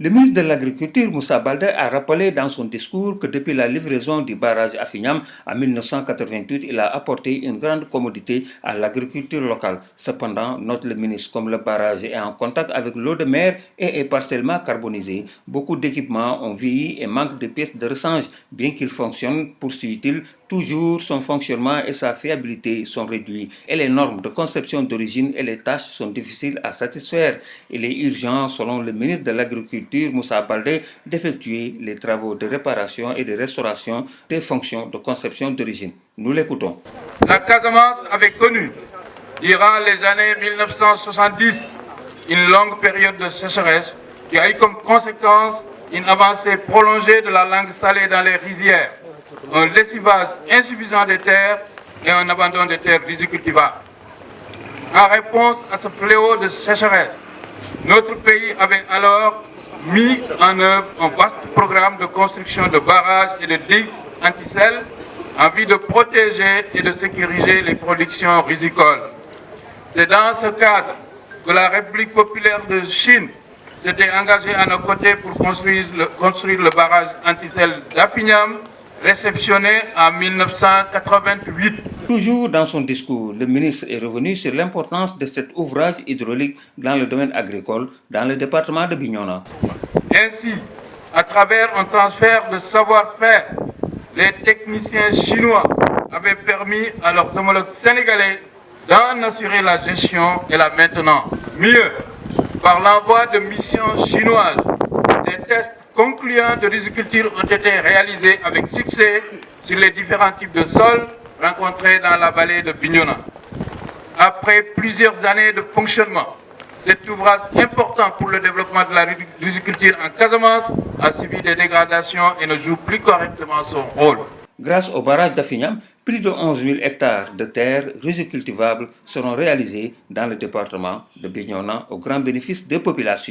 Le ministre de l'Agriculture, Moussa Baldé, a rappelé dans son discours que depuis la livraison du barrage Afignam en 1988, il a apporté une grande commodité à l'agriculture locale. Cependant, note le ministre, comme le barrage est en contact avec l'eau de mer et est partiellement carbonisé, beaucoup d'équipements ont vieilli et manquent de pièces de rechange. Bien qu'il fonctionne, poursuit-il, toujours son fonctionnement et sa fiabilité sont réduits et les normes de conception d'origine et les tâches sont difficiles à satisfaire. Il est urgent, selon le ministre de l'Agriculture, Moussa Baldé, d'effectuer les travaux de réparation et de restauration des fonctions de conception d'origine. Nous l'écoutons. La Casamance avait connu, durant les années 1970, une longue période de sécheresse qui a eu comme conséquence une avancée prolongée de la langue salée dans les rizières, un lessivage insuffisant des terres et un abandon des terres rizicultivables. En réponse à ce fléau de sécheresse, notre pays avait alors mis en œuvre un vaste programme de construction de barrages et de digues anti-sel en vue de protéger et de sécuriser les productions rizicoles. C'est dans ce cadre que la République populaire de Chine s'était engagée à nos côtés pour construire le barrage anti-sel d'Apignam, réceptionné en 1988. Toujours dans son discours, le ministre est revenu sur l'importance de cet ouvrage hydraulique dans le domaine agricole, dans le département de Bignona. Ainsi, à travers un transfert de savoir-faire, les techniciens chinois avaient permis à leurs homologues sénégalais d'en assurer la gestion et la maintenance. Mieux, par l'envoi de missions chinoises, des tests concluants de riziculture ont été réalisés avec succès sur les différents types de sols rencontrés dans la vallée de Bignona. Après plusieurs années de fonctionnement, cet ouvrage important pour le développement de la riziculture en Casamance a subi des dégradations et ne joue plus correctement son rôle. Grâce au barrage d'Afignam, plus de 11 000 hectares de terres rizicultivables seront réalisés dans le département de Bignona au grand bénéfice des populations.